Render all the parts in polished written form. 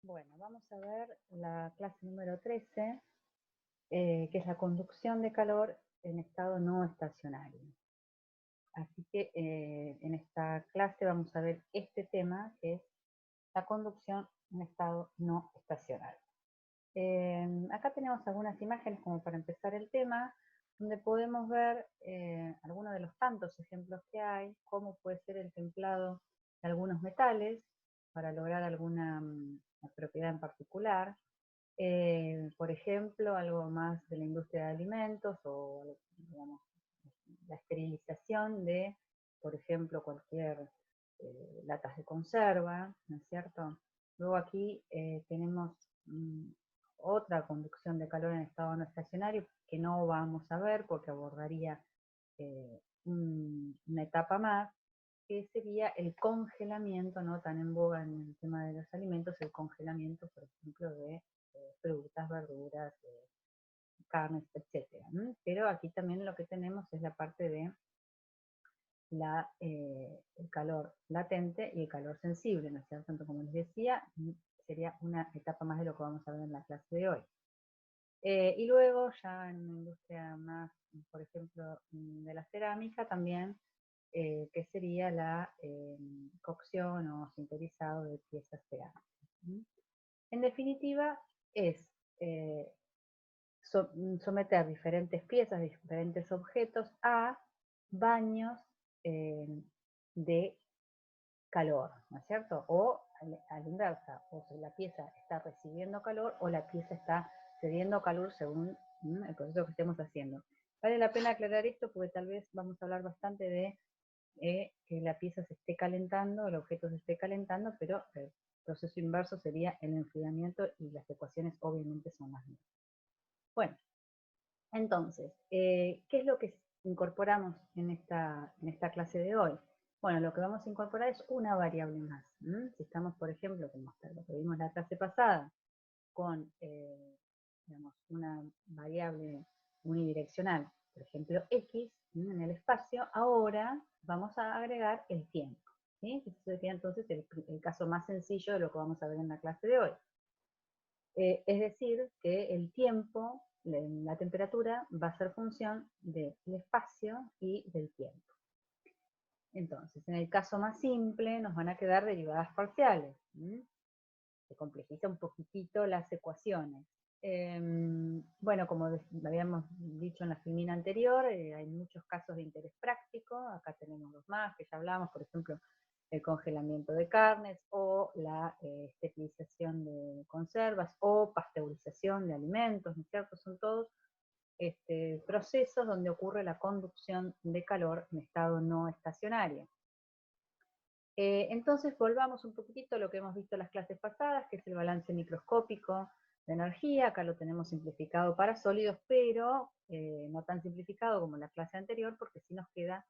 Bueno, vamos a ver la clase número 13, que es la conducción de calor en estado no estacionario. Así que en esta clase vamos a ver este tema, que es la conducción en estado no estacionario. Acá tenemos algunas imágenes como para empezar el tema, donde podemos ver algunos de los tantos ejemplos que hay, cómo puede ser el templado de algunos metales para lograr alguna propiedad en particular. Por ejemplo, algo más de la industria de alimentos o, digamos, la esterilización de, por ejemplo, cualquier latas de conserva, ¿no es cierto? Luego aquí tenemos otra conducción de calor en estado no estacionario que no vamos a ver porque abordaría una etapa más, que sería el congelamiento, no tan en boga en el tema de los alimentos, el congelamiento, por ejemplo, de frutas, verduras, carnes, etcétera. Pero aquí también lo que tenemos es la parte de el calor latente y el calor sensible, ¿no es cierto? Tanto como les decía, sería una etapa más de lo que vamos a ver en la clase de hoy. Y luego ya en una industria más, por ejemplo, de la cerámica también, que sería la cocción o sinterizado de piezas cerámicas. En definitiva, es eh, someter diferentes piezas, diferentes objetos a baños de calor, ¿no es cierto? O a la inversa, o si la pieza está recibiendo calor o la pieza está cediendo calor según el proceso que estemos haciendo. Vale la pena aclarar esto porque tal vez vamos a hablar bastante de que la pieza se esté calentando, el objeto se esté calentando, pero el proceso inverso sería el enfriamiento y las ecuaciones obviamente son las mismas. Bueno, entonces, ¿qué es lo que incorporamos en esta clase de hoy? Bueno, lo que vamos a incorporar es una variable más. Si estamos, por ejemplo, como lo que vimos la clase pasada, con digamos, una variable unidireccional, por ejemplo, x en el espacio, ahora vamos a agregar el tiempo. ¿Sí? Este sería entonces el caso más sencillo de lo que vamos a ver en la clase de hoy. Es decir, que el tiempo, la temperatura, va a ser función del espacio y del tiempo. Entonces, en el caso más simple, nos van a quedar derivadas parciales. Se complejiza un poquitito las ecuaciones. Bueno, como habíamos dicho en la filmina anterior, hay muchos casos de interés práctico. Acá tenemos los más que ya hablamos, por ejemplo, el congelamiento de carnes o la esterilización de conservas o pasteurización de alimentos, ¿no es cierto? Son todos procesos donde ocurre la conducción de calor en estado no estacionario. Entonces volvamos un poquitito a lo que hemos visto en las clases pasadas, que es el balance microscópico de energía. Acá lo tenemos simplificado para sólidos, pero no tan simplificado como en la clase anterior, porque sí nos queda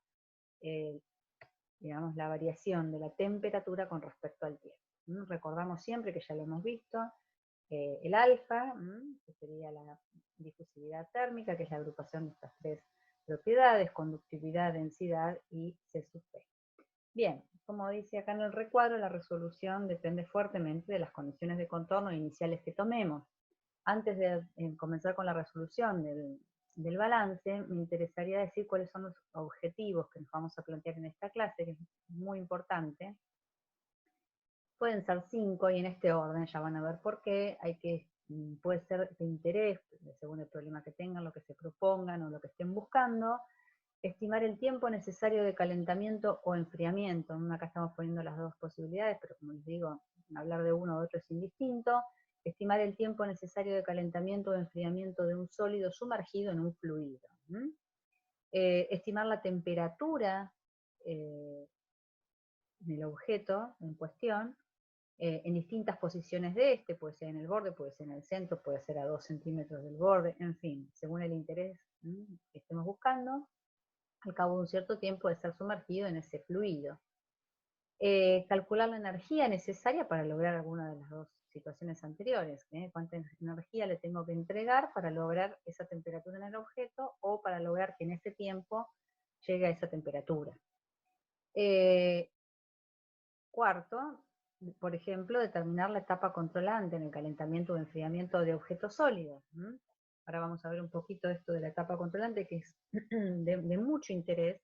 digamos, la variación de la temperatura con respecto al tiempo. Recordamos siempre que ya lo hemos visto, el alfa, que sería la difusividad térmica, que es la agrupación de estas tres propiedades: conductividad, densidad y C sub P. Bien, como dice acá en el recuadro, la resolución depende fuertemente de las condiciones de contorno iniciales que tomemos. Antes de comenzar con la resolución del balance, me interesaría decir cuáles son los objetivos que nos vamos a plantear en esta clase, que es muy importante. Pueden ser 5 y en este orden ya van a ver por qué. Puede ser de interés, según el problema que tengan, lo que se propongan o lo que estén buscando. Estimar el tiempo necesario de calentamiento o enfriamiento. Acá estamos poniendo las dos posibilidades, pero como les digo, hablar de uno o de otro es indistinto. Estimar el tiempo necesario de calentamiento o enfriamiento de un sólido sumergido en un fluido. Estimar la temperatura del objeto en cuestión en distintas posiciones de puede ser en el borde, puede ser en el centro, puede ser a 2 centímetros del borde, en fin, según el interés que estemos buscando. Al cabo de un cierto tiempo de ser sumergido en ese fluido. Calcular la energía necesaria para lograr alguna de las dos situaciones anteriores. Cuánta energía le tengo que entregar para lograr esa temperatura en el objeto o para lograr que en ese tiempo llegue a esa temperatura. Cuarto, por ejemplo, determinar la etapa controlante en el calentamiento o enfriamiento de objetos sólidos. Ahora vamos a ver un poquito esto de la etapa controlante, que es de mucho interés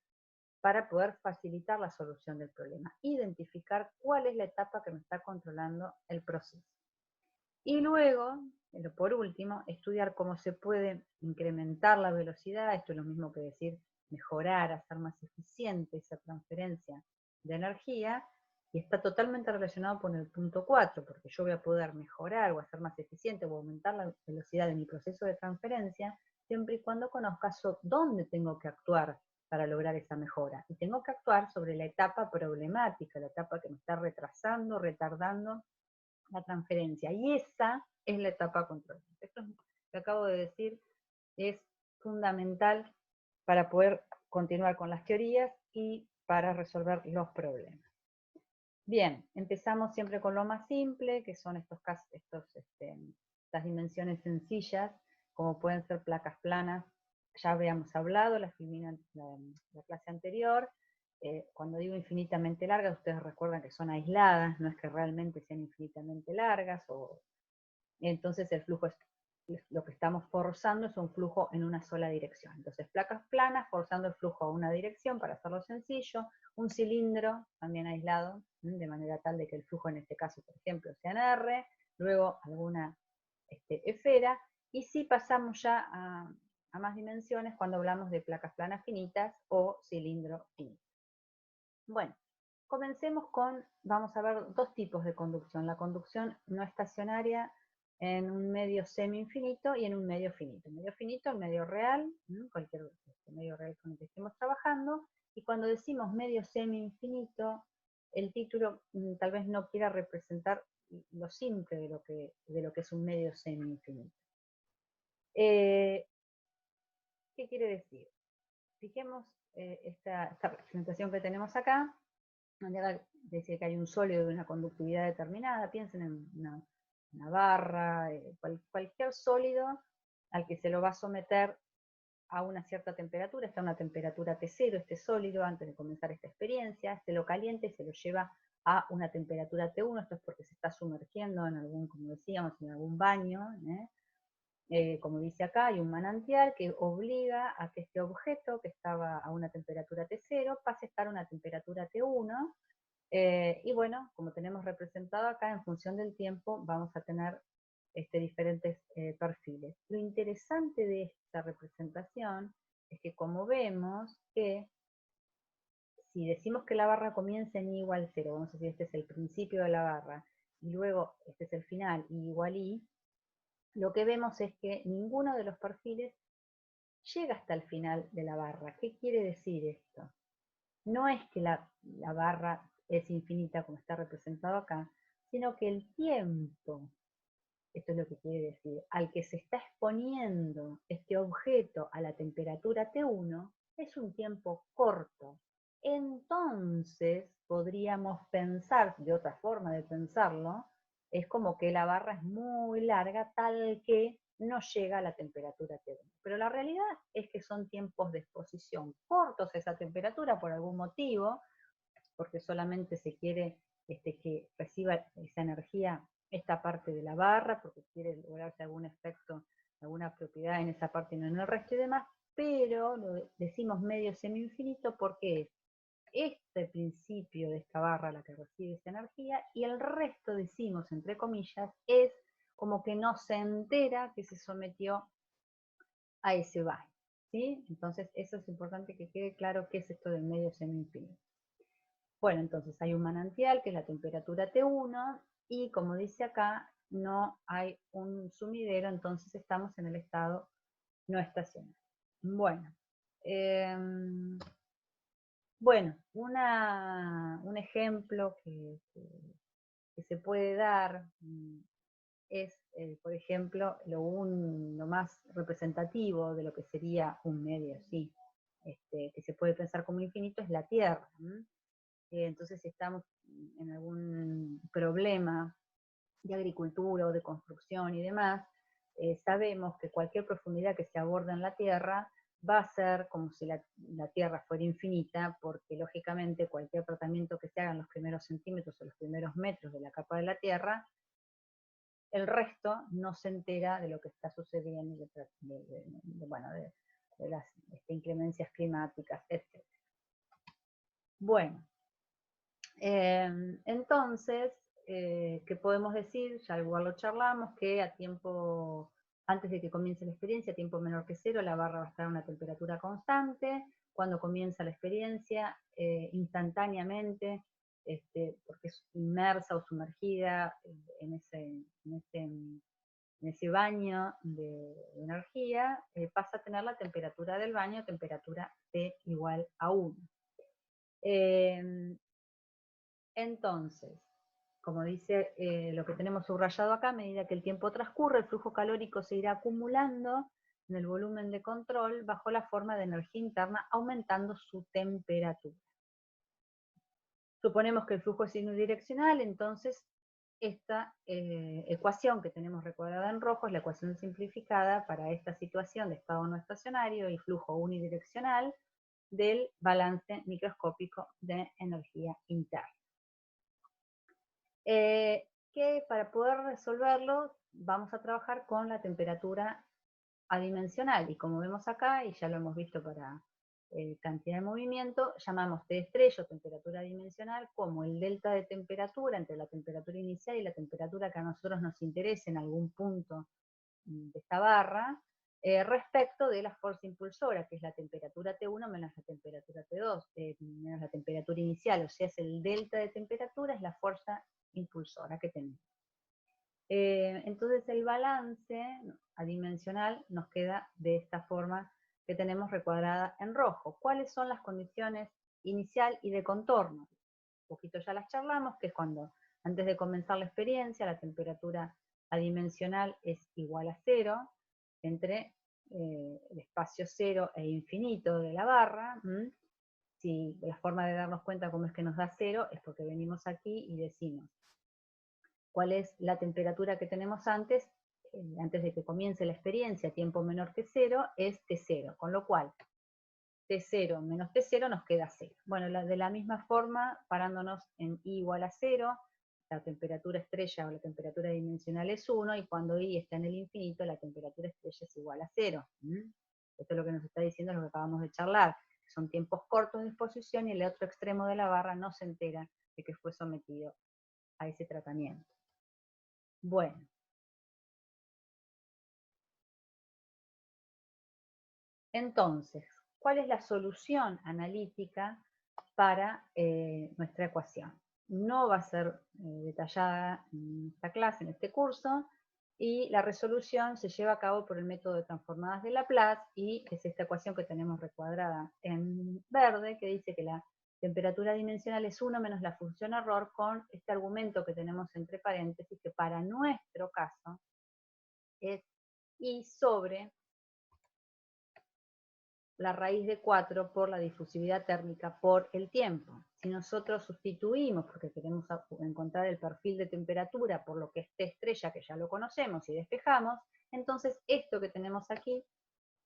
para poder facilitar la solución del problema. Identificar cuál es la etapa que me está controlando el proceso. Y luego, por último, estudiar cómo se puede incrementar la velocidad. Esto es lo mismo que decir mejorar, hacer más eficiente esa transferencia de energía, y está totalmente relacionado con el punto 4, porque yo voy a poder mejorar o hacer más eficiente o aumentar la velocidad de mi proceso de transferencia, siempre y cuando conozca dónde tengo que actuar para lograr esa mejora. Y tengo que actuar sobre la etapa problemática, la etapa que me está retrasando, retardando la transferencia. Y esa es la etapa controlante. Esto que acabo de decir es fundamental para poder continuar con las teorías y para resolver los problemas. Bien, empezamos siempre con lo más simple, que son estas dimensiones sencillas, como pueden ser placas planas. Ya habíamos hablado la clase anterior. Cuando digo infinitamente largas, ustedes recuerdan que son aisladas, no es que realmente sean infinitamente largas, entonces el flujo lo que estamos forzando es un flujo en una sola dirección. Entonces, placas planas forzando el flujo a una dirección, para hacerlo sencillo, un cilindro también aislado, de manera tal de que el flujo en este caso, por ejemplo, sea en R, luego alguna esfera, y si pasamos ya a más dimensiones cuando hablamos de placas planas finitas o cilindro finito. Bueno, comencemos vamos a ver dos tipos de conducción: la conducción no estacionaria en un medio semi-infinito y en un medio finito. Medio finito, el medio real, cualquier medio real con el que estemos trabajando, y cuando decimos medio semi-infinito, el título tal vez no quiera representar lo simple de lo que es un medio semi-infinito. ¿Qué quiere decir? Fijemos esta representación que tenemos acá, donde decir que hay un sólido de una conductividad determinada. Piensen en una barra, cualquier sólido al que se lo va a someter a una cierta temperatura. Está a una temperatura T0 este sólido antes de comenzar esta experiencia, se lo calienta y se lo lleva a una temperatura T1. Esto es porque se está sumergiendo en algún, como decíamos, en algún baño, como dice acá, hay un manantial que obliga a que este objeto, que estaba a una temperatura T0, pase a estar a una temperatura T1, y bueno, como tenemos representado acá, en función del tiempo vamos a tener diferentes perfiles. Lo interesante de esta representación es que, como vemos, que si decimos que la barra comienza en i igual 0, vamos a decir este es el principio de la barra, y luego este es el final, i igual i, lo que vemos es que ninguno de los perfiles llega hasta el final de la barra. ¿Qué quiere decir esto? No es que la barra es infinita como está representado acá, sino que el tiempo, esto es lo que quiere decir, al que se está exponiendo este objeto a la temperatura T1, es un tiempo corto. Entonces podríamos pensar, de otra forma de pensarlo, es como que la barra es muy larga, tal que no llega a la temperatura T1. Pero la realidad es que son tiempos de exposición cortos a esa temperatura por algún motivo, porque solamente se quiere que reciba esa energía esta parte de la barra, porque quiere lograrse algún efecto, alguna propiedad en esa parte y no en el resto y demás, pero lo decimos medio semi-infinito porque es este principio de esta barra la que recibe esa energía, y el resto, decimos entre comillas, es como que no se entera que se sometió a ese baño, ¿sí? Entonces eso es importante que quede claro qué es esto del medio semi-infinito. Bueno, entonces hay un manantial que es la temperatura T1, y como dice acá, no hay un sumidero, entonces estamos en el estado no estacionario. Bueno, un ejemplo que se puede dar es, por ejemplo, lo más representativo de lo que sería un medio, sí, que se puede pensar como infinito, es la Tierra. Entonces, si estamos en algún problema de agricultura o de construcción y demás, sabemos que cualquier profundidad que se aborda en la Tierra va a ser como si la Tierra fuera infinita, porque lógicamente cualquier tratamiento que se haga en los primeros centímetros o los primeros metros de la capa de la Tierra, el resto no se entera de lo que está sucediendo, de las inclemencias climáticas, etc. Bueno, entonces, ¿qué podemos decir? Ya igual lo charlamos, que antes de que comience la experiencia, a tiempo menor que cero, la barra va a estar a una temperatura constante. Cuando comienza la experiencia, instantáneamente, porque es inmersa o sumergida en ese baño de energía, pasa a tener la temperatura del baño, temperatura T igual a 1. Entonces, como dice lo que tenemos subrayado acá, a medida que el tiempo transcurre, el flujo calórico se irá acumulando en el volumen de control bajo la forma de energía interna, aumentando su temperatura. Suponemos que el flujo es unidireccional, entonces esta ecuación que tenemos recuadrada en rojo es la ecuación simplificada para esta situación de estado no estacionario y flujo unidireccional del balance microscópico de energía interna. Que para poder resolverlo vamos a trabajar con la temperatura adimensional, y como vemos acá, y ya lo hemos visto para cantidad de movimiento, llamamos T estrella o temperatura adimensional como el delta de temperatura entre la temperatura inicial y la temperatura que a nosotros nos interese en algún punto de esta barra, respecto de la fuerza impulsora, que es la temperatura T1 menos la temperatura T2, menos la temperatura inicial, o sea, es el delta de temperatura, es la fuerza impulsora que tenemos. Entonces el balance adimensional nos queda de esta forma que tenemos recuadrada en rojo. ¿Cuáles son las condiciones inicial y de contorno? Un poquito ya las charlamos, que es cuando antes de comenzar la experiencia la temperatura adimensional es igual a 0 entre el espacio 0 e infinito de la barra. Si la forma de darnos cuenta cómo es que nos da 0 es porque venimos aquí y decimos cuál es la temperatura que tenemos antes de que comience la experiencia, tiempo menor que 0, es T0, con lo cual T0 menos T0 nos queda 0. Bueno, de la misma forma, parándonos en I igual a 0, la temperatura estrella o la temperatura dimensional es 1, y cuando I está en el infinito, la temperatura estrella es igual a 0. Esto es lo que nos está diciendo lo que acabamos de charlar. Son tiempos cortos de exposición y el otro extremo de la barra no se entera de que fue sometido a ese tratamiento. Bueno. Entonces, ¿cuál es la solución analítica para nuestra ecuación? No va a ser detallada en esta clase, en este curso, y la resolución se lleva a cabo por el método de transformadas de Laplace, y es esta ecuación que tenemos recuadrada en verde, que dice que la temperatura dimensional es 1 menos la función error, con este argumento que tenemos entre paréntesis, que para nuestro caso es I sobre la raíz de 4 por la difusividad térmica por el tiempo. Si nosotros sustituimos, porque queremos encontrar el perfil de temperatura por lo que es T estrella, que ya lo conocemos, y despejamos, entonces esto que tenemos aquí,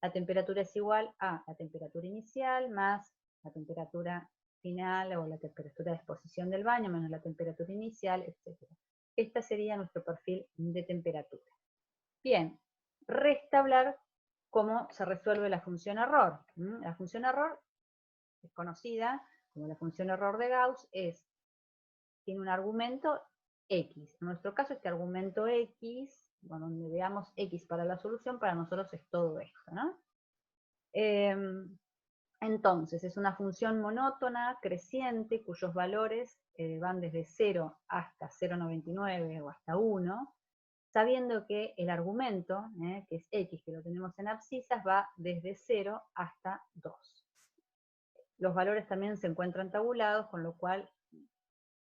la temperatura es igual a la temperatura inicial más la temperatura final o la temperatura de exposición del baño menos la temperatura inicial, etc. Este sería nuestro perfil de temperatura. Bien, resta hablar cómo se resuelve la función error. La función error es conocida como la función error de Gauss, tiene un argumento X. En nuestro caso, este argumento X, donde veamos X para la solución, para nosotros es todo esto, ¿no? Entonces, es una función monótona, creciente, cuyos valores van desde 0 hasta 0,99 o hasta 1, sabiendo que el argumento, que es X, que lo tenemos en abscisas, va desde 0 hasta 2. Los valores también se encuentran tabulados, con lo cual,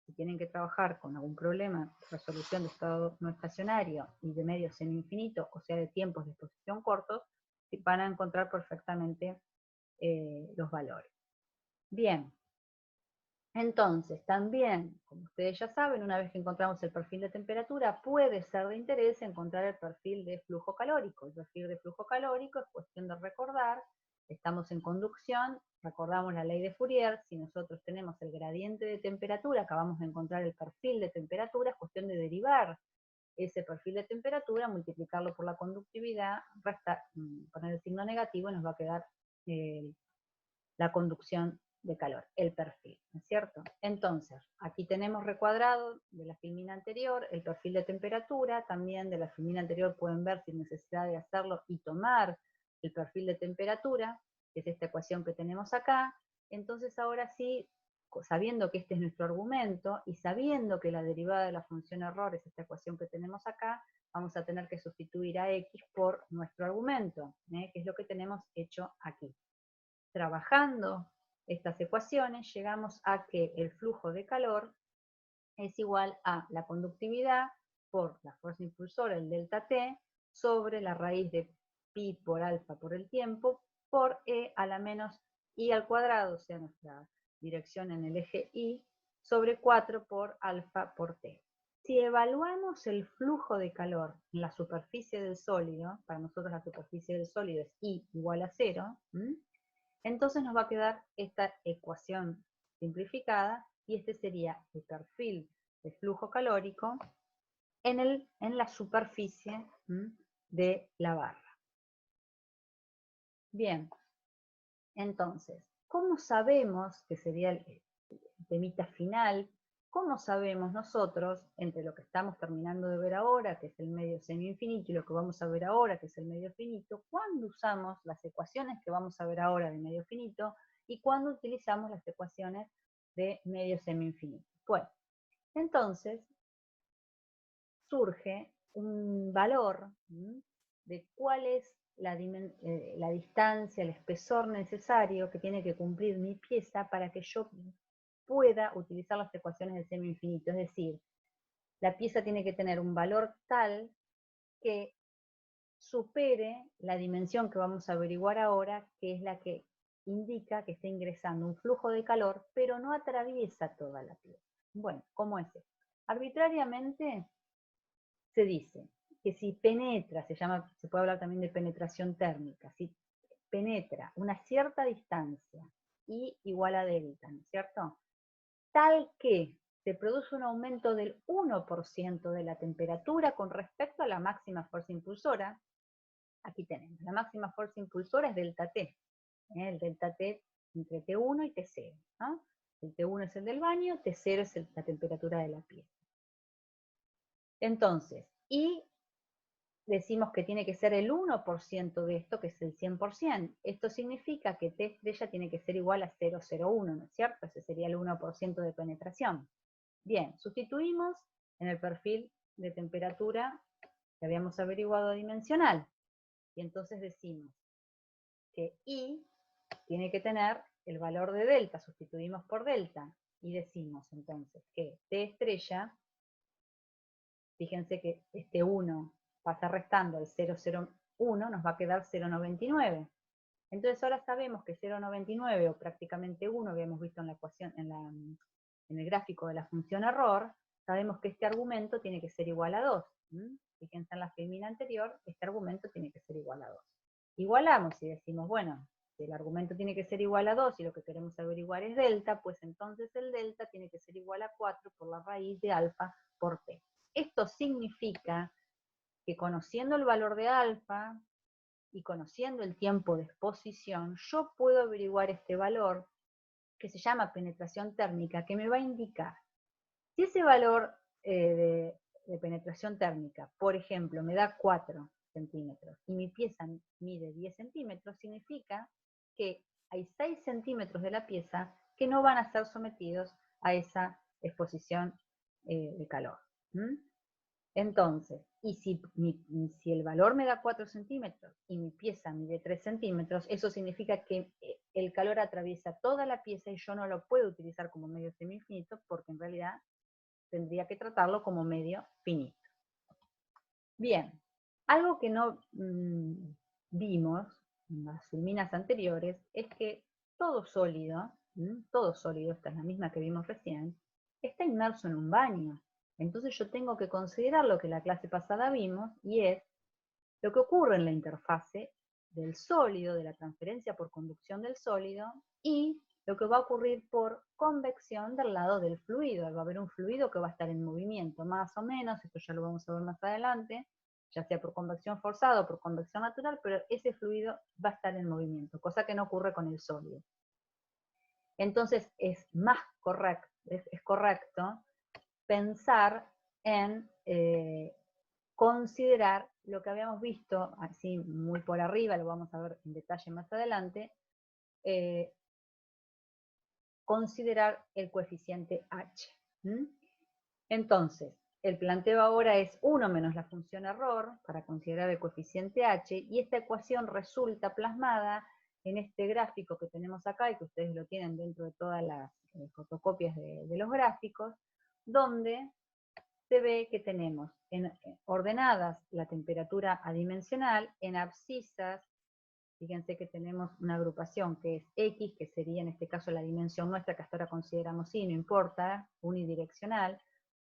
si tienen que trabajar con algún problema de resolución de estado no estacionario y de medios semi-infinito, o sea, de tiempos de exposición cortos, van a encontrar perfectamente los valores. Bien. Entonces, también, como ustedes ya saben, una vez que encontramos el perfil de temperatura, puede ser de interés encontrar el perfil de flujo calórico. El perfil de flujo calórico es cuestión de recordar estamos en conducción, recordamos la ley de Fourier, si nosotros tenemos el gradiente de temperatura, acabamos de encontrar el perfil de temperatura, es cuestión de derivar ese perfil de temperatura, multiplicarlo por la conductividad, poner el signo negativo y nos va a quedar la conducción de calor, el perfil, ¿no es cierto? Entonces, aquí tenemos recuadrado de la filmina anterior el perfil de temperatura, también de la filmina anterior pueden ver sin necesidad de hacerlo y tomar el perfil de temperatura, que es esta ecuación que tenemos acá. Entonces ahora sí, sabiendo que este es nuestro argumento y sabiendo que la derivada de la función error es esta ecuación que tenemos acá, vamos a tener que sustituir a x por nuestro argumento, que es lo que tenemos hecho aquí. Trabajando estas ecuaciones, llegamos a que el flujo de calor es igual a la conductividad por la fuerza impulsora, el delta T, sobre la raíz de pi por alfa por el tiempo, por E a la menos I al cuadrado, o sea, nuestra dirección en el eje Y, sobre 4 por alfa por T. Si evaluamos el flujo de calor en la superficie del sólido, para nosotros la superficie del sólido es I igual a 0, entonces nos va a quedar esta ecuación simplificada y este sería el perfil de flujo calórico en la superficie de la barra. Bien, entonces, ¿cómo sabemos, que sería el temita final, cómo sabemos nosotros, entre lo que estamos terminando de ver ahora, que es el medio semi-infinito, y lo que vamos a ver ahora, que es el medio finito, cuándo usamos las ecuaciones que vamos a ver ahora de medio finito y cuándo utilizamos las ecuaciones de medio semi-infinito? Bueno, entonces surge un valor de cuál es la distancia, el espesor necesario que tiene que cumplir mi pieza para que yo pueda utilizar las ecuaciones del semi-infinito. Es decir, la pieza tiene que tener un valor tal que supere la dimensión que vamos a averiguar ahora, que es la que indica que está ingresando un flujo de calor, pero no atraviesa toda la pieza. Bueno, ¿cómo es esto? Arbitrariamente se dice que si penetra, se puede hablar también de penetración térmica, si penetra una cierta distancia, I igual a delta, ¿no es cierto? Tal que se produce un aumento del 1% de la temperatura con respecto a la máxima fuerza impulsora. Aquí tenemos, la máxima fuerza impulsora es delta T, el delta T entre T1 y T0, ¿no? El T1 es el del baño, T0 es la temperatura de la pieza. Entonces, y decimos que tiene que ser el 1% de esto, que es el 100%. Esto significa que T estrella tiene que ser igual a 0,01, ¿no es cierto? Ese sería el 1% de penetración. Bien, sustituimos en el perfil de temperatura que habíamos averiguado dimensional. Y entonces decimos que I tiene que tener el valor de delta, sustituimos por delta. Y decimos entonces que T estrella, fíjense que este 1 pasa restando el 0,01, nos va a quedar 0,99. Entonces ahora sabemos que 0,99 o prácticamente 1, habíamos visto en la ecuación, en el gráfico de la función error, sabemos que este argumento tiene que ser igual a 2. Fíjense en la filmina anterior, este argumento tiene que ser igual a 2. Igualamos y decimos, bueno, si el argumento tiene que ser igual a 2 y lo que queremos averiguar es delta, pues entonces el delta tiene que ser igual a 4 por la raíz de alfa por t. Esto significa que conociendo el valor de alfa y conociendo el tiempo de exposición, yo puedo averiguar este valor que se llama penetración térmica, que me va a indicar si ese valor de penetración térmica, por ejemplo, me da 4 centímetros y mi pieza mide 10 centímetros, significa que hay 6 centímetros de la pieza que no van a ser sometidos a esa exposición de calor. Entonces, y si el valor me da 4 centímetros y mi pieza mide 3 centímetros, eso significa que el calor atraviesa toda la pieza y yo no lo puedo utilizar como medio semi-infinito porque en realidad tendría que tratarlo como medio finito. Bien, algo que no vimos en las filminas anteriores es que todo sólido, esta es la misma que vimos recién, está inmerso en un baño. Entonces yo tengo que considerar lo que la clase pasada vimos y es lo que ocurre en la interfase del sólido, de la transferencia por conducción del sólido, y lo que va a ocurrir por convección del lado del fluido. Va a haber un fluido que va a estar en movimiento, más o menos, esto ya lo vamos a ver más adelante, ya sea por convección forzada o por convección natural, pero ese fluido va a estar en movimiento, cosa que no ocurre con el sólido. Entonces es más correcto, es correcto pensar en considerar lo que habíamos visto, así muy por arriba, lo vamos a ver en detalle más adelante, considerar el coeficiente h. Entonces, el planteo ahora es 1 menos la función error para considerar el coeficiente h, y esta ecuación resulta plasmada en este gráfico que tenemos acá y que ustedes lo tienen dentro de todas las fotocopias de los gráficos, donde se ve que tenemos ordenadas la temperatura adimensional en abscisas. Fíjense que tenemos una agrupación que es X, que sería en este caso la dimensión nuestra, que hasta ahora consideramos Y, no importa, unidireccional.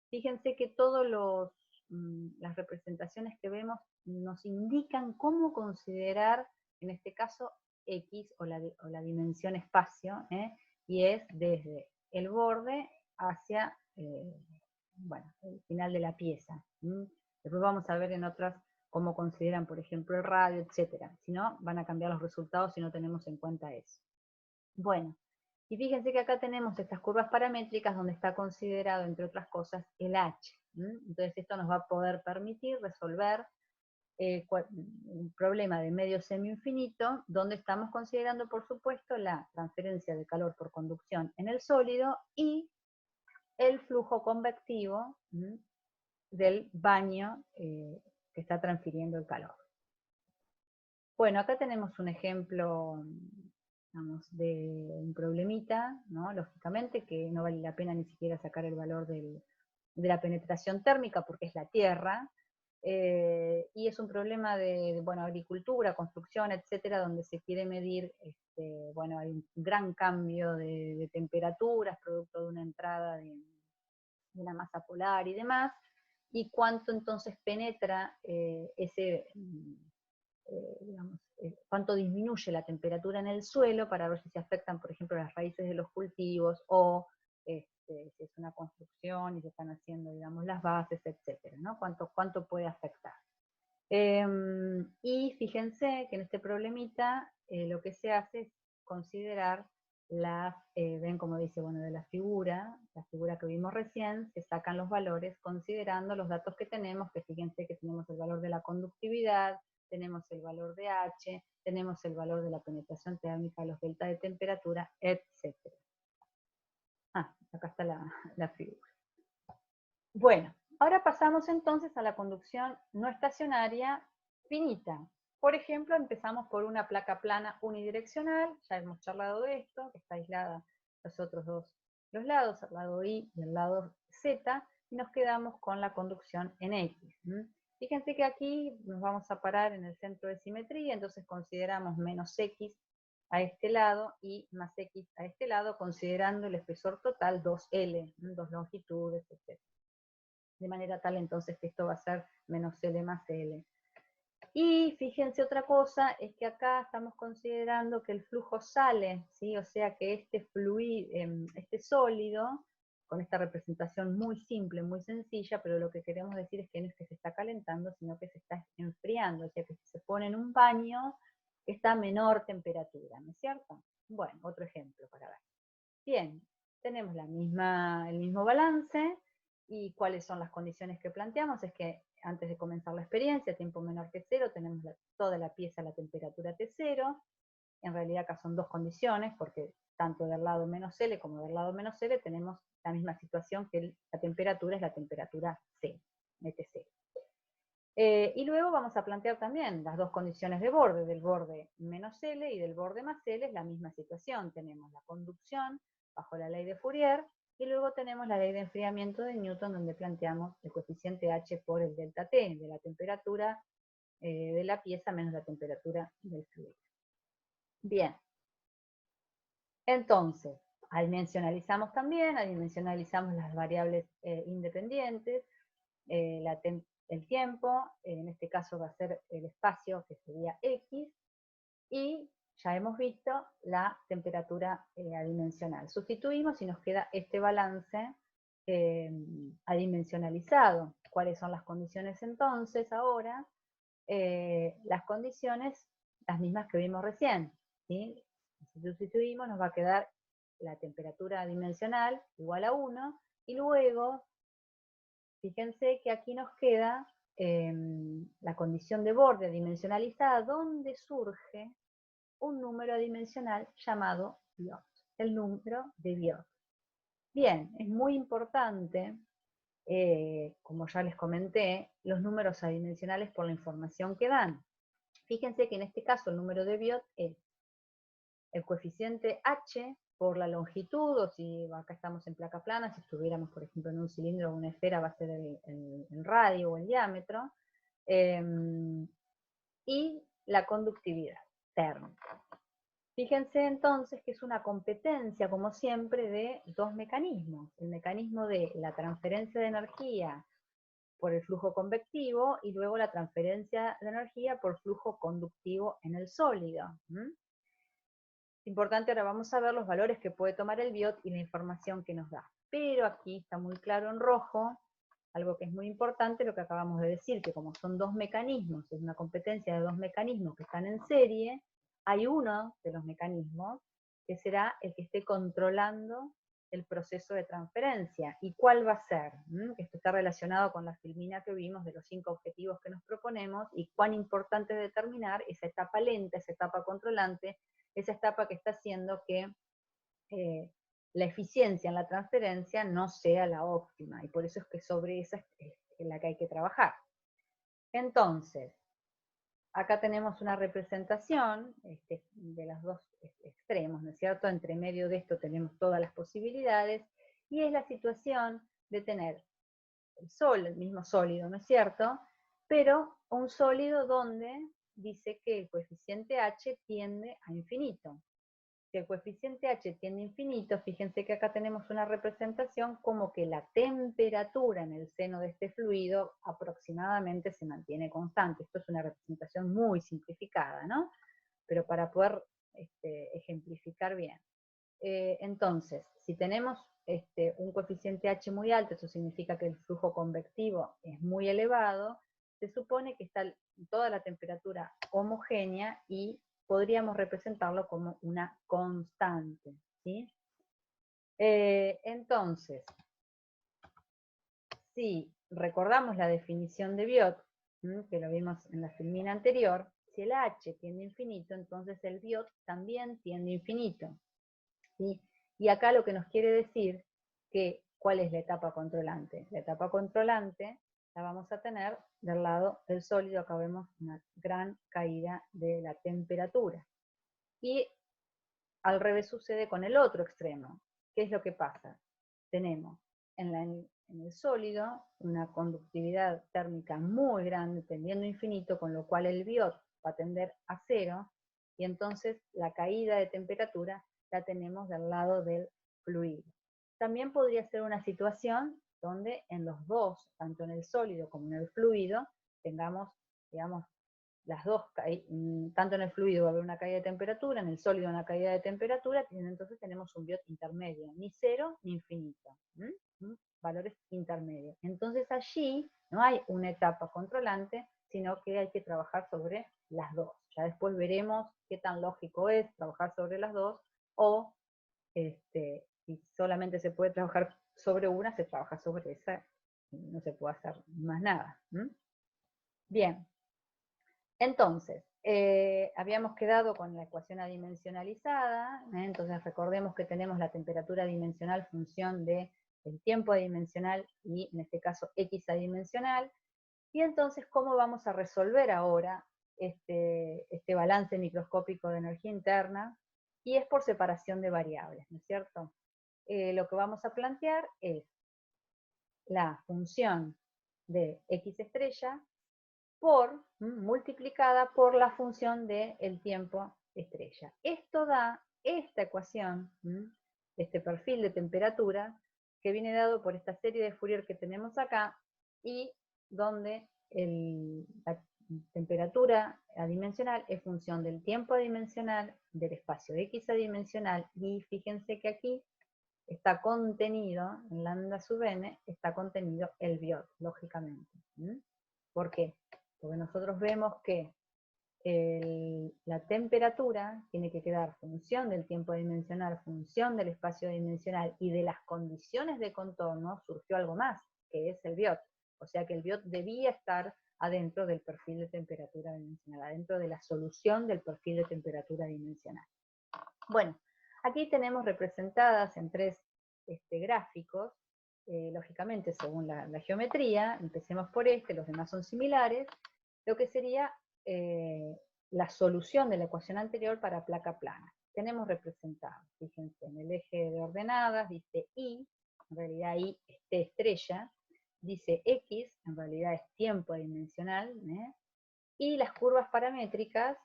Fíjense que todas las representaciones que vemos nos indican cómo considerar, en este caso, X o la dimensión espacio, y es desde el borde hacia bueno, el final de la pieza. Después vamos a ver en otras cómo consideran, por ejemplo, el radio, etcétera. Si no, van a cambiar los resultados si no tenemos en cuenta eso. Bueno, y fíjense que acá tenemos estas curvas paramétricas donde está considerado, entre otras cosas, el h. Entonces esto nos va a poder permitir resolver un problema de medio semi-infinito, donde estamos considerando, por supuesto, la transferencia de calor por conducción en el sólido y el flujo convectivo del baño que está transfiriendo el calor. Bueno, acá tenemos un ejemplo, digamos, de un problemita, ¿no? Lógicamente, que no vale la pena ni siquiera sacar el valor de la penetración térmica porque es la Tierra, y es un problema de bueno, agricultura, construcción, etcétera, donde se quiere medir, bueno, hay un gran cambio de temperaturas producto de una entrada de una masa polar y demás, y cuánto entonces penetra digamos, cuánto disminuye la temperatura en el suelo para ver si se afectan, por ejemplo, las raíces de los cultivos o si es una construcción y se están haciendo, digamos, las bases, etcétera, ¿no? Cuánto puede afectar. Y fíjense que en este problemita lo que se hace es considerar ven como dice, bueno, de la figura que vimos recién, se sacan los valores considerando los datos que tenemos, que fíjense que tenemos el valor de la conductividad, tenemos el valor de H, tenemos el valor de la penetración térmica, los delta de temperatura, etc. Acá está la figura. Bueno, ahora pasamos entonces a la conducción no estacionaria finita. Por ejemplo, empezamos por una placa plana unidireccional, ya hemos charlado de esto, que está aislada los otros los lados, el lado Y y el lado Z, y nos quedamos con la conducción en X. Fíjense que aquí nos vamos a parar en el centro de simetría, entonces consideramos menos X a este lado y más X a este lado, considerando el espesor total 2L, 2 longitudes, etc. De manera tal entonces que esto va a ser menos L más L. Y fíjense otra cosa, es que acá estamos considerando que el flujo sale, ¿sí? O sea que este sólido, con esta representación muy simple, muy sencilla, pero lo que queremos decir es que no es que se está calentando, sino que se está enfriando, o sea que se pone en un baño que está a menor temperatura, ¿no es cierto? Bueno, otro ejemplo para ver. Bien, tenemos el mismo balance, y cuáles son las condiciones que planteamos, es que antes de comenzar la experiencia, a tiempo menor que 0, tenemos toda la pieza a la temperatura T0, en realidad acá son dos condiciones, porque tanto del lado menos L como del lado menos L tenemos la misma situación, que la temperatura es la temperatura C, T0. Y luego vamos a plantear también las dos condiciones de borde, del borde menos L y del borde más L, es la misma situación, tenemos la conducción bajo la ley de Fourier, y luego tenemos la ley de enfriamiento de Newton, donde planteamos el coeficiente H por el delta T, de la temperatura de la pieza menos la temperatura del fluido. Bien. Entonces, adimensionalizamos también, adimensionalizamos las variables independientes, el tiempo, en este caso va a ser el espacio, que sería X, y ya hemos visto la temperatura adimensional. Sustituimos y nos queda este balance adimensionalizado. ¿Cuáles son las condiciones entonces ahora? Las condiciones, las mismas que vimos recién, ¿sí? Si sustituimos nos va a quedar la temperatura dimensional igual a 1, y luego, fíjense que aquí nos queda la condición de borde dimensionalizada, donde surge un número adimensional llamado Biot, el número de Biot. Bien, es muy importante, como ya les comenté, los números adimensionales por la información que dan. Fíjense que en este caso el número de Biot es el coeficiente h por la longitud, o si acá estamos en placa plana, si estuviéramos, por ejemplo, en un cilindro o una esfera, va a ser el radio o el diámetro, y la conductividad térmica. Fíjense entonces que es una competencia, como siempre, de dos mecanismos. El mecanismo de la transferencia de energía por el flujo convectivo y luego la transferencia de energía por flujo conductivo en el sólido. Importante, ahora vamos a ver los valores que puede tomar el Biot y la información que nos da. Pero aquí está muy claro en rojo, algo que es muy importante, lo que acabamos de decir, que como son dos mecanismos, es una competencia de dos mecanismos que están en serie, hay uno de los mecanismos que será el que esté controlando el proceso de transferencia. ¿Y cuál va a ser? Esto está relacionado con la filmina que vimos de los 5 objetivos que nos proponemos, y cuán importante es determinar esa etapa lenta, esa etapa controlante, esa etapa que está haciendo que la eficiencia en la transferencia no sea la óptima, y por eso es que sobre esa es en la que hay que trabajar. Entonces, acá tenemos una representación de los dos extremos, ¿no es cierto? Entre medio de esto tenemos todas las posibilidades, y es la situación de tener el Sol, el mismo sólido, ¿no es cierto? Pero un sólido donde dice que el coeficiente h tiende a infinito. Si el coeficiente h tiende a infinito, fíjense que acá tenemos una representación como que la temperatura en el seno de este fluido aproximadamente se mantiene constante. Esto es una representación muy simplificada, ¿no? Pero para poder ejemplificar bien. Entonces, si tenemos un coeficiente h muy alto, eso significa que el flujo convectivo es muy elevado, se supone que está toda la temperatura homogénea y podríamos representarlo como una constante, ¿sí? Entonces, si recordamos la definición de Biot, que lo vimos en la filmina anterior, si el h tiende a infinito, entonces el Biot también tiende a infinito, ¿sí? Y acá lo que nos quiere decir que, ¿cuál es la etapa controlante? La etapa controlante la vamos a tener del lado del sólido. Acá vemos una gran caída de la temperatura. Y al revés sucede con el otro extremo. ¿Qué es lo que pasa? Tenemos en el sólido una conductividad térmica muy grande, tendiendo a infinito, con lo cual el Biot va a tender a cero, y entonces la caída de temperatura la tenemos del lado del fluido. También podría ser una situación donde en los dos, tanto en el sólido como en el fluido, tengamos, digamos, las dos, tanto en el fluido va a haber una caída de temperatura, en el sólido una caída de temperatura, y entonces tenemos un Biot intermedio, ni cero ni infinito, valores intermedios. Entonces allí no hay una etapa controlante, sino que hay que trabajar sobre las dos. Ya después veremos qué tan lógico es trabajar sobre las dos, o si solamente se puede trabajar sobre una, se trabaja sobre esa, no se puede hacer más nada. Bien, entonces, habíamos quedado con la ecuación adimensionalizada, entonces recordemos que tenemos la temperatura dimensional función del tiempo adimensional y en este caso x adimensional, y entonces cómo vamos a resolver ahora este balance microscópico de energía interna, y es por separación de variables, ¿no es cierto? Lo que vamos a plantear es la función de x estrella multiplicada por la función del tiempo estrella. Esto da esta ecuación, este perfil de temperatura, que viene dado por esta serie de Fourier que tenemos acá, y donde temperatura adimensional es función del tiempo adimensional, del espacio X adimensional, y fíjense que aquí está contenido, en lambda sub n, está contenido el biot, lógicamente. ¿Por qué? Porque nosotros vemos que la temperatura tiene que quedar función del tiempo dimensional, función del espacio dimensional, y de las condiciones de contorno surgió algo más, que es el biot. O sea que el biot debía estar adentro del perfil de temperatura dimensional, adentro de la solución del perfil de temperatura dimensional. Bueno, aquí tenemos representadas en tres gráficos, lógicamente según la geometría, empecemos por los demás son similares, lo que sería la solución de la ecuación anterior para placa plana. Tenemos representado, fíjense, en el eje de ordenadas dice Y, en realidad Y es T estrella, dice X, en realidad es tiempo dimensional, y las curvas paramétricas,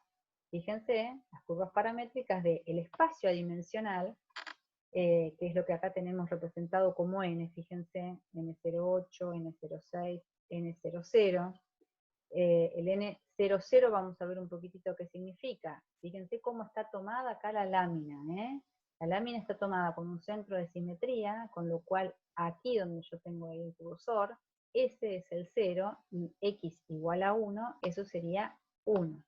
fíjense, las curvas paramétricas del espacio adimensional, que es lo que acá tenemos representado como n, fíjense, n08, n06, n00, el N00 vamos a ver un poquitito qué significa. Fíjense cómo está tomada acá la lámina. La lámina está tomada con un centro de simetría, con lo cual aquí donde yo tengo el cursor, ese es el 0 y x igual a 1, eso sería 1.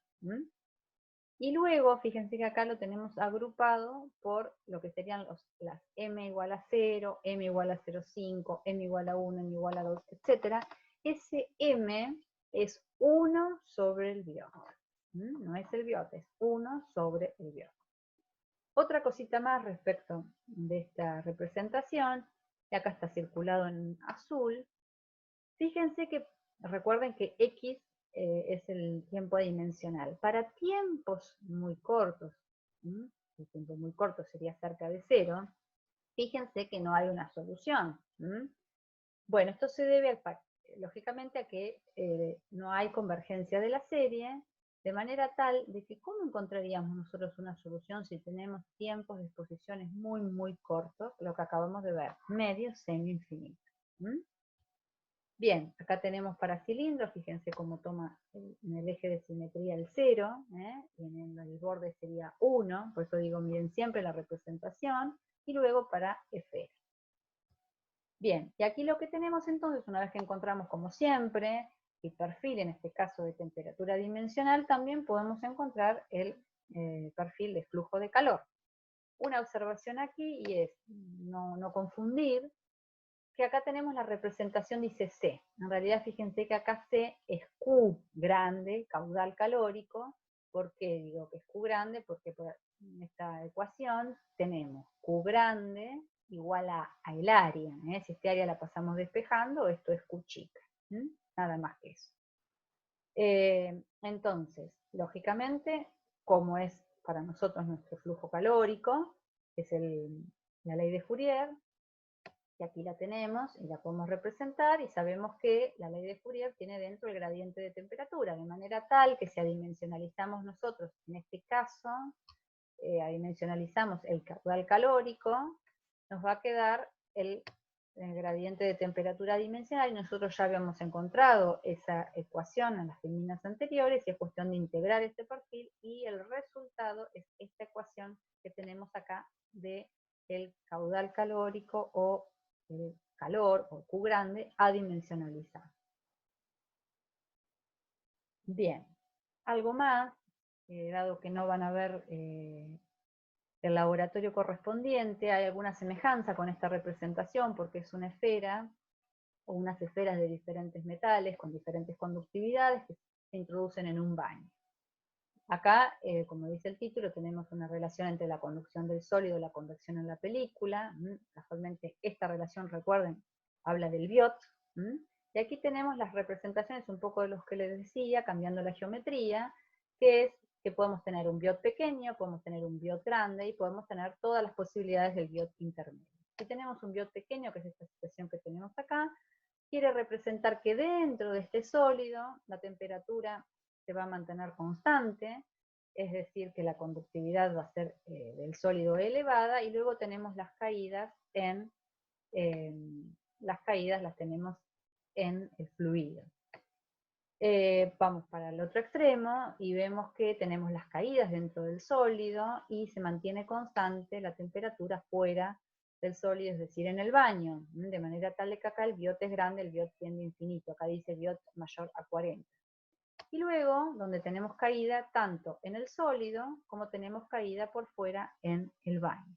Y luego, fíjense que acá lo tenemos agrupado por lo que serían las m igual a 0, m igual a 0,5, m igual a 1, m igual a 2, etc. Ese m es 1 sobre el biot. No es el biot, es 1 sobre el biot. Otra cosita más respecto de esta representación, y acá está circulado en azul, fíjense que, recuerden que x es el tiempo adimensional. Para tiempos muy cortos, el tiempo muy corto sería cerca de 0, fíjense que no hay una solución. Bueno, esto se debe lógicamente a que no hay convergencia de la serie, de manera tal de que ¿cómo encontraríamos nosotros una solución si tenemos tiempos de exposiciones muy, muy cortos? Lo que acabamos de ver, medio, semi-infinito. Bien, acá tenemos para cilindros, fíjense cómo toma en el eje de simetría el 0, y en el borde sería 1, por eso digo, miren siempre la representación, y luego para esfera. Bien, y aquí lo que tenemos entonces, una vez que encontramos como siempre el perfil, en este caso de temperatura dimensional, también podemos encontrar el perfil de flujo de calor. Una observación aquí, y es no confundir, que acá tenemos la representación, dice C. En realidad, fíjense que acá C es Q grande, caudal calórico. ¿Por qué digo que es Q grande? Porque en esta ecuación tenemos Q grande igual a el área. Si este área la pasamos despejando, esto es Q chica. Nada más que eso. Entonces, lógicamente, como es para nosotros nuestro flujo calórico, es la ley de Fourier, y aquí la tenemos y la podemos representar, y sabemos que la ley de Fourier tiene dentro el gradiente de temperatura, de manera tal que si adimensionalizamos nosotros, en este caso, adimensionalizamos el caudal calórico, nos va a quedar el gradiente de temperatura dimensional, y nosotros ya habíamos encontrado esa ecuación en las líneas anteriores, y es cuestión de integrar este perfil, y el resultado es esta ecuación que tenemos acá de el caudal calórico o el calor, o Q grande, adimensionalizado. Bien, algo más, dado que no van a ver el laboratorio correspondiente, hay alguna semejanza con esta representación, porque es una esfera, o unas esferas de diferentes metales, con diferentes conductividades, que se introducen en un baño. Acá, como dice el título, tenemos una relación entre la conducción del sólido y la convección en la película. Casualmente, esta relación, recuerden, habla del biot. Y aquí tenemos las representaciones, un poco de los que les decía, cambiando la geometría, que es que podemos tener un biot pequeño, podemos tener un biot grande, y podemos tener todas las posibilidades del biot intermedio. Si tenemos un biot pequeño, que es esta expresión que tenemos acá, quiere representar que dentro de este sólido la temperatura se va a mantener constante, es decir, que la conductividad va a ser del sólido elevada, y luego tenemos las caídas las tenemos en el fluido. Vamos para el otro extremo y vemos que tenemos las caídas dentro del sólido y se mantiene constante la temperatura fuera del sólido, es decir, en el baño, de manera tal de que acá el biot es grande, el biot tiende a infinito, acá dice biot mayor a 40. Y luego, donde tenemos caída tanto en el sólido como tenemos caída por fuera en el baño.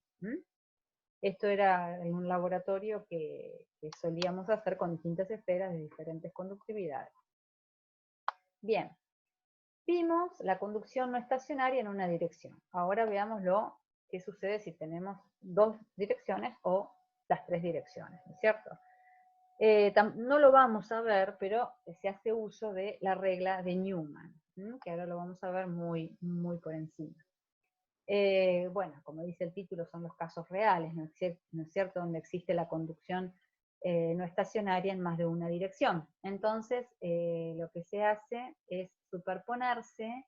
Esto era en un laboratorio que solíamos hacer con distintas esferas de diferentes conductividades. Bien, vimos la conducción no estacionaria en una dirección. Ahora veamos qué sucede si tenemos dos direcciones o las tres direcciones, ¿no es cierto? No lo vamos a ver, pero se hace uso de la regla de Newman, que ahora lo vamos a ver muy, muy por encima. Bueno, como dice el título, son los casos reales, ¿no es cierto? Donde existe la conducción no estacionaria en más de una dirección. Entonces, lo que se hace es superponerse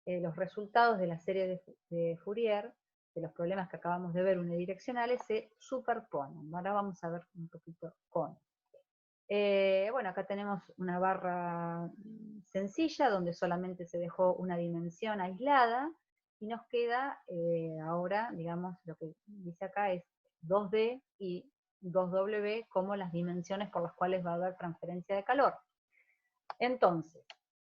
los resultados de la serie de Fourier, de los problemas que acabamos de ver unidireccionales, se superponen. Ahora vamos a ver un poquito cómo. Bueno, acá tenemos una barra sencilla donde solamente se dejó una dimensión aislada y nos queda ahora, digamos, lo que dice acá es 2D y 2W como las dimensiones por las cuales va a haber transferencia de calor. Entonces,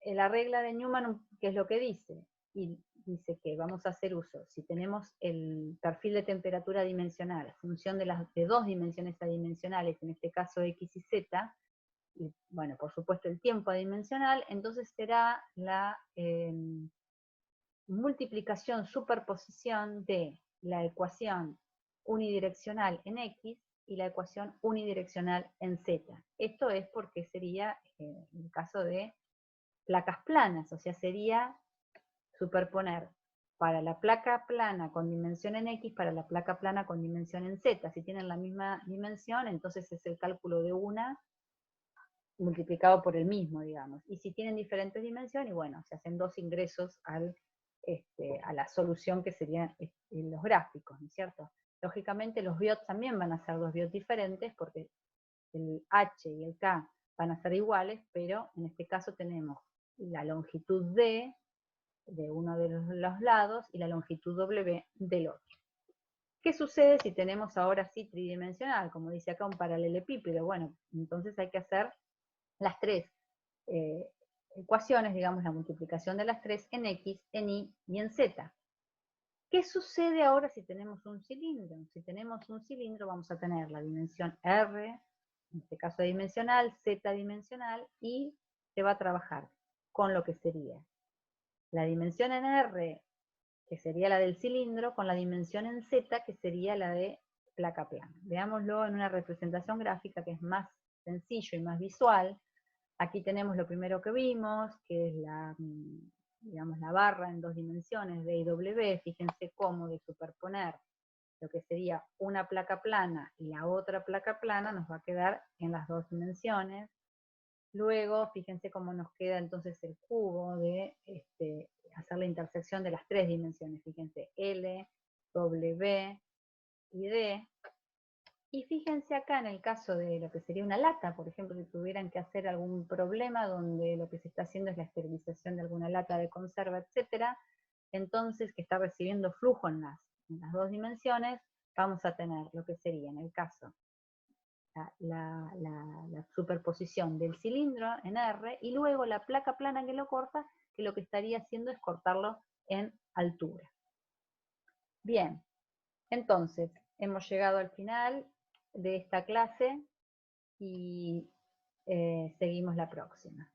la regla de Newman, ¿qué es lo que dice? Y dice que vamos a hacer uso, si tenemos el perfil de temperatura dimensional, función de dos dimensiones adimensionales, en este caso X y Z, y bueno, por supuesto el tiempo adimensional, entonces será la multiplicación, superposición de la ecuación unidireccional en X y la ecuación unidireccional en Z. Esto es porque sería el caso de placas planas, o sea, sería superponer para la placa plana con dimensión en X, para la placa plana con dimensión en Z. Si tienen la misma dimensión, entonces es el cálculo de una multiplicado por el mismo, digamos. Y si tienen diferentes dimensiones, bueno, se hacen dos ingresos a la solución que serían los gráficos, ¿no es cierto? Lógicamente los biots también van a ser dos biots diferentes porque el H y el K van a ser iguales, pero en este caso tenemos la longitud D de uno de los lados y la longitud W del otro. ¿Qué sucede si tenemos ahora sí tridimensional? Como dice acá, un paralelepípedo. Bueno, entonces hay que hacer las tres ecuaciones, digamos, la multiplicación de las tres en X, en Y y en Z. ¿Qué sucede ahora si tenemos un cilindro? Si tenemos un cilindro vamos a tener la dimensión R, en este caso dimensional, Z dimensional, y se va a trabajar con lo que sería la dimensión en R, que sería la del cilindro, con la dimensión en Z, que sería la de placa plana. Veámoslo en una representación gráfica que es más sencillo y más visual. Aquí tenemos lo primero que vimos, que es digamos, la barra en dos dimensiones, D y W. Fíjense cómo de superponer lo que sería una placa plana y la otra placa plana nos va a quedar en las dos dimensiones. Luego, fíjense cómo nos queda entonces el cubo de hacer la intersección de las tres dimensiones. Fíjense, L, W y D. Y fíjense acá en el caso de lo que sería una lata, por ejemplo, si tuvieran que hacer algún problema donde lo que se está haciendo es la esterilización de alguna lata de conserva, etcétera, entonces que está recibiendo flujo en las dos dimensiones, vamos a tener lo que sería en el caso la superposición del cilindro en R y luego la placa plana que lo corta, que lo que estaría haciendo es cortarlo en altura. Bien, entonces hemos llegado al final de esta clase y seguimos la próxima.